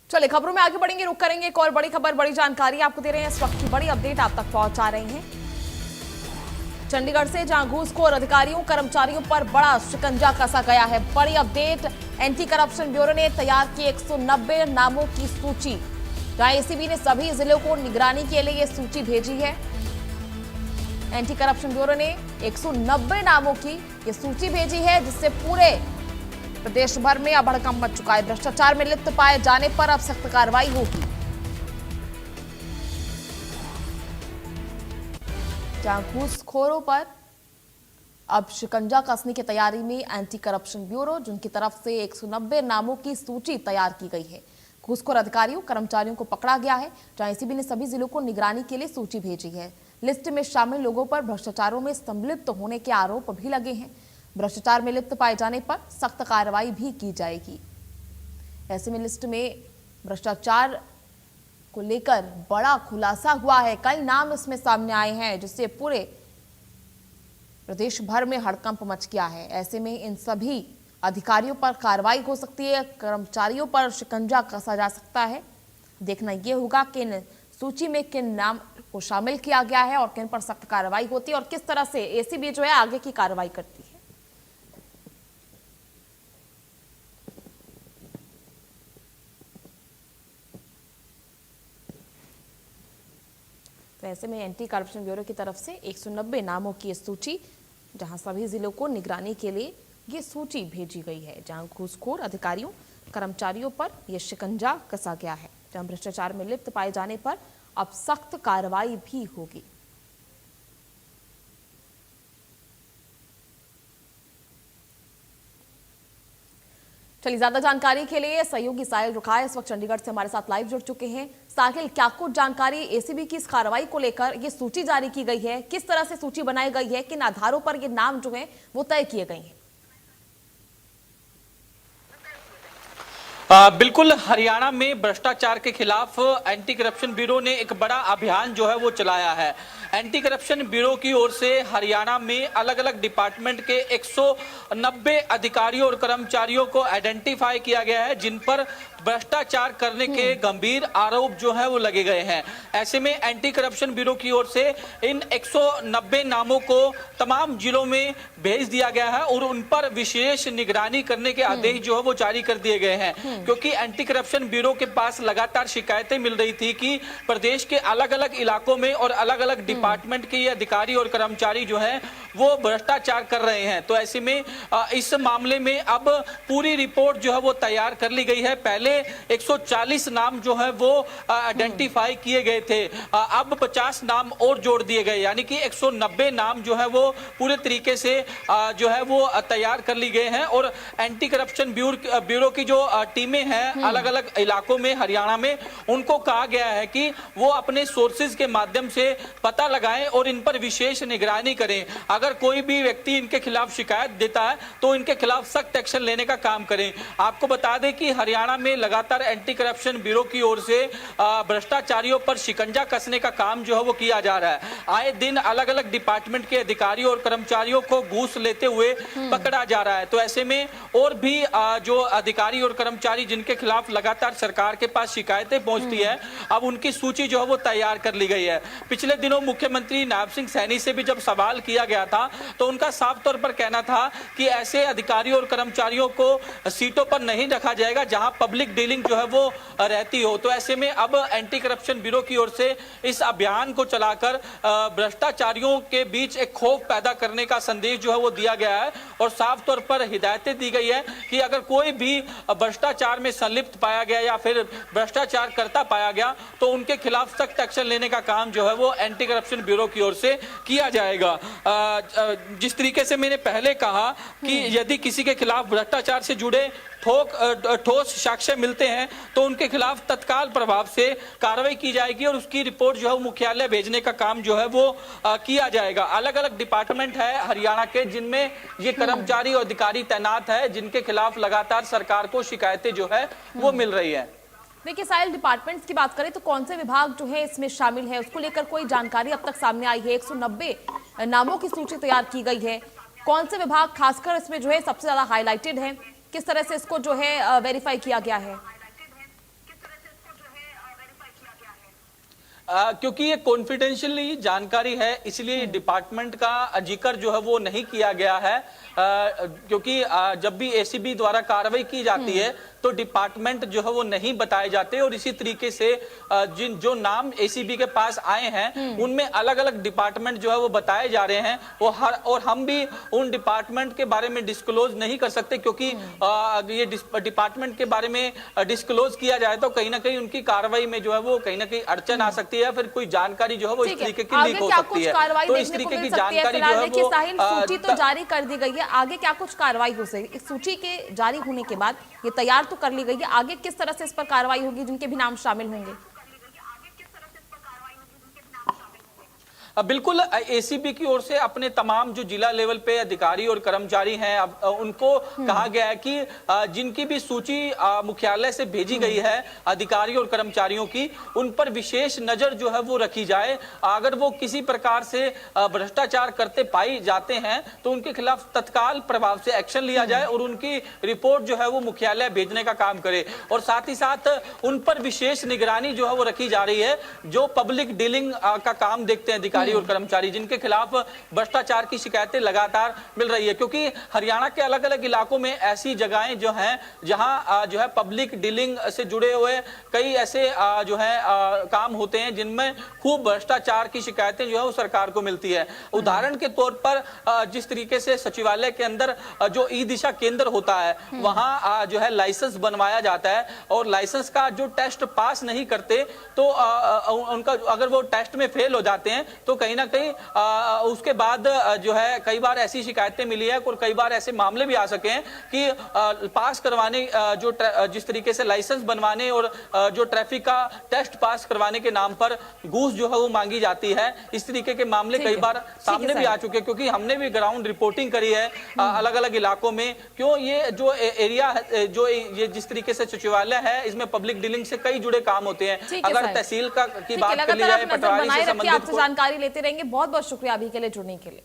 चलिए खबरों में आगे बढ़ेंगे, रुक करेंगे। एक और बड़ी खबर, बड़ी जानकारी आपको दे रहे हैं। इस वक्त की बड़ी अपडेट आप तक पहुंचा रहे हैं चंडीगढ़ से, जहां घूसखोर अधिकारियों कर्मचारियों पर बड़ा शिकंजा कसा गया है। बड़ी अपडेट, एंटी करप्शन ब्यूरो ने तैयार की 190 नामों की सूची, जहां एसीबी ने सभी जिलों को निगरानी के लिए यह सूची भेजी है। एंटी करप्शन ब्यूरो ने 190 नामों की यह सूची भेजी है, जिससे पूरे प्रदेश भर में अब हड़कंप मच चुका है। भ्रष्टाचार में लिप्त पाए जाने पर अब सख्त कार्रवाई होगी। जहां घूसखोरों पर अब शिकंजा कसने की तैयारी में एंटी करप्शन ब्यूरो, जिनकी तरफ से 190 नामों की सूची तैयार की गई है। घूसखोर अधिकारियों कर्मचारियों को पकड़ा गया है, जहां एसीबी ने सभी जिलों को निगरानी के लिए सूची भेजी है। लिस्ट में शामिल लोगों पर भ्रष्टाचारों में संलिप्त होने के आरोप भी लगे हैं। भ्रष्टाचार में लिप्त पाए जाने पर सख्त कार्रवाई भी की जाएगी। ऐसे में लिस्ट में भ्रष्टाचार को लेकर बड़ा खुलासा हुआ है। कई नाम इसमें सामने आए हैं, जिससे पूरे प्रदेश भर में हड़कंप मच गया है। ऐसे में इन सभी अधिकारियों पर कार्रवाई हो सकती है, कर्मचारियों पर शिकंजा कसा जा सकता है। देखना यह होगा कि इन सूची में किन नाम को शामिल किया गया है और किन पर सख्त कार्रवाई होती है और किस तरह से एसीबी जो है आगे की कार्रवाई करती है। तो ऐसे में एंटी करप्शन ब्यूरो की तरफ से 190 नामों की सूची, जहां सभी जिलों को निगरानी के लिए ये सूची भेजी गई है, जहां घूसखोर अधिकारियों कर्मचारियों पर यह शिकंजा कसा गया है, जहां भ्रष्टाचार में लिप्त पाए जाने पर अब सख्त कार्रवाई भी होगी। चलिए, ज्यादा जानकारी के लिए सहयोगी साहिल रुखाय इस वक्त चंडीगढ़ से हमारे साथ लाइव जुड़ चुके हैं। साहिल, क्या कुछ जानकारी एसीबी की इस कार्रवाई को लेकर, ये सूची जारी की गई है, किस तरह से सूची बनाई गई है, किन आधारों पर ये नाम जो है वो तय किए गए हैं? बिल्कुल, हरियाणा में भ्रष्टाचार के खिलाफ एंटी करप्शन ब्यूरो ने एक बड़ा अभियान जो है वो चलाया है। एंटी करप्शन ब्यूरो की ओर से हरियाणा में अलग अलग डिपार्टमेंट के 190 अधिकारियों और कर्मचारियों को आइडेंटिफाई किया गया है, जिन पर भ्रष्टाचार करने के गंभीर आरोप जो है वो लगे गए हैं। ऐसे में एंटी करप्शन ब्यूरो की ओर से इन 190 नामों को तमाम जिलों में भेज दिया गया है और उन पर विशेष निगरानी करने के आदेश जो है वो जारी कर दिए गए हैं, क्योंकि एंटी करप्शन ब्यूरो के पास लगातार शिकायतें मिल रही थी कि प्रदेश के अलग अलग इलाकों में और अलग अलग डिपार्टमेंट के ये अधिकारी और कर्मचारी जो हैं वो भ्रष्टाचार कर रहे हैं। तो ऐसे में इस मामले में अब पूरी रिपोर्ट जो है वो तैयार कर ली गई है। पहले 140 नाम जो है वो आइडेंटिफाई किए गए थे, अब 50 नाम और जोड़ दिए गए, यानी कि 190 नाम जो है वो पूरे तरीके से जो है वो तैयार कर ली गए हैं। और एंटी करप्शन ब्यूरो की जो टीमें हैं अलग अलग इलाकों में हरियाणा में, उनको कहा गया है कि वो अपने सोर्सेज के माध्यम से पता लगाएं और इन पर विशेष निगरानी करें। अगर कोई भी व्यक्ति इनके खिलाफ शिकायत देता है तो इनके खिलाफ सख्त एक्शन लेने का काम करें। आपको बता दें कि हरियाणा में लगातार एंटी करप्शन ब्यूरो की ओर से भ्रष्टाचारियों पर शिकंजा कसने का काम जो है वो किया जा रहा है। आए दिन अलग अलग डिपार्टमेंट के अधिकारियों और कर्मचारियों को घूस लेते हुए पकड़ा जा रहा है। तो ऐसे में और भी जो अधिकारी और कर्मचारी जिनके खिलाफ लगातार सरकार के पास शिकायतें पहुंचती है, अब उनकी सूची जो है वो तैयार कर ली गई है। पिछले दिनों मुख्यमंत्री नायब सिंह सैनी से भी जब सवाल किया गया था तो उनका साफ तौर पर कहना था कि ऐसे अधिकारियों और कर्मचारियों को सीटों पर नहीं रखा जाएगा जहां पब्लिक डीलिंग जो है वो रहती हो। तो ऐसे में अब एंटी करप्शन ब्यूरो की ओर से इस अभियान को चलाकर भ्रष्टाचारियों के बीच एक खौफ पैदा करने का संदेश जो है वो दिया गया है और साफ तौर पर हिदायतें दी गई है कि अगर कोई भी भ्रष्टाचार में संलिप्त पाया गया या फिर भ्रष्टाचार करता पाया गया तो उनके खिलाफ सख्त एक्शन लेने का काम जो है वो एंटी करप्शन ब्यूरो की ओर से किया जाएगा। जिस तरीके से मैंने पहले कहा कि यदि किसी के खिलाफ भ्रष्टाचार से जुड़े ठोस साक्ष्य मिलते हैं तो उनके खिलाफ तत्काल प्रभाव से कार्रवाई की जाएगी और उसकी रिपोर्ट जो है मुख्यालय भेजने का काम जो है वो किया जाएगा। अलग अलग डिपार्टमेंट है हरियाणा के जिनमें ये कर्मचारी और अधिकारी तैनात है, जिनके खिलाफ लगातार सरकार को शिकायतें जो है वो मिल रही है। देखिए साहिल, डिपार्टमेंट्स की बात करें तो कौन से विभाग जो है इसमें शामिल है, उसको लेकर कोई जानकारी अब तक सामने आई है? 190 नामों की सूची तैयार की गई है, कौन से विभाग खासकर इसमें जो है सबसे ज्यादा हाईलाइटेड है, किस तरह से इसको जो है वेरीफाई किया गया है? क्योंकि ये कॉन्फिडेंशियली जानकारी है, इसलिए डिपार्टमेंट का जिक्र जो है वो नहीं किया गया है। क्योंकि जब भी एसीबी द्वारा कार्रवाई की जाती है तो डिपार्टमेंट जो है वो नहीं बताए जाते, और इसी तरीके से जो नाम एसीबी के पास आए हैं उनमें अलग अलग डिपार्टमेंट जो है वो बताए जा रहे हैं। और हम भी उन डिपार्टमेंट के बारे में डिस्क्लोज नहीं कर सकते, क्योंकि ये डिपार्टमेंट के बारे में डिस्क्लोज किया जाए तो कहीं ना कहीं उनकी कार्रवाई में जो है वो कहीं ना कहीं अड़चन आ सकती है, या फिर कोई जानकारी जो है वो इस तरीके की लीक हो सकती है। तो इस तरीके की जानकारी जो है वो सूची तो जारी कर दी गई है, आगे क्या कुछ कार्रवाई हो सकती है? इस सूची के जारी होने के बाद ये तैयार तो कर ली गई है, आगे किस तरह से इस पर कार्रवाई होगी, जिनके भी नाम शामिल होंगे? बिल्कुल, एसीबी की ओर से अपने तमाम जो जिला लेवल पे अधिकारी और कर्मचारी हैं, अब उनको कहा गया है कि जिनकी भी सूची मुख्यालय से भेजी गई है अधिकारियों और कर्मचारियों की, उन पर विशेष नजर जो है वो रखी जाए। अगर वो किसी प्रकार से भ्रष्टाचार करते पाई जाते हैं तो उनके खिलाफ तत्काल प्रभाव से एक्शन लिया जाए और उनकी रिपोर्ट जो है वो मुख्यालय भेजने का काम करे। और साथ ही साथ उन पर विशेष निगरानी जो है वो रखी जा रही है, जो पब्लिक डीलिंग का काम देखते हैं अधिकारी और कर्मचारी, जिनके खिलाफ भ्रष्टाचार की शिकायतें लगातार मिल रही है। क्योंकि हरियाणा के अलग अलग इलाकों में ऐसी जगहें जो हैं जहां जो है पब्लिक डीलिंग से जुड़े हुए कई ऐसे जो है काम होते हैं जिनमें खूब भ्रष्टाचार की शिकायतें जो है वो सरकार को मिलती है। उदाहरण के तौर पर जिस तरीके से सचिवालय के अंदर जो ई दिशा केंद्र होता है वहां जो है लाइसेंस बनवाया जाता है, और लाइसेंस का जो टेस्ट पास नहीं करते तो उनका अगर वो टेस्ट में फेल हो जाते हैं तो कहीं ना कहीं उसके बाद जो है कई बार ऐसी शिकायतें मिली है और कई बार ऐसे मामले भी आ सके हैं कि पास करवाने जो जिस तरीके से लाइसेंस बनवाने और जो ट्रैफिक का टेस्ट पास करवाने के नाम पर घूस जो है वो मांगी जाती है। इस तरीके के मामले कई बार सामने भी आ चुके हैं, क्योंकि हमने भी ग्राउंड रिपोर्टिंग करी है अलग अलग इलाकों में। क्यों ये जो एरिया जो ये जिस तरीके से सचिवालय है इसमें पब्लिक डीलिंग से कई जुड़े काम होते हैं। अगर तहसील की बात कर ली जाए, पटवारी से संबंधित जानकारी लेते रहेंगे। बहुत बहुत शुक्रिया अभी के लिए जुड़ने के लिए।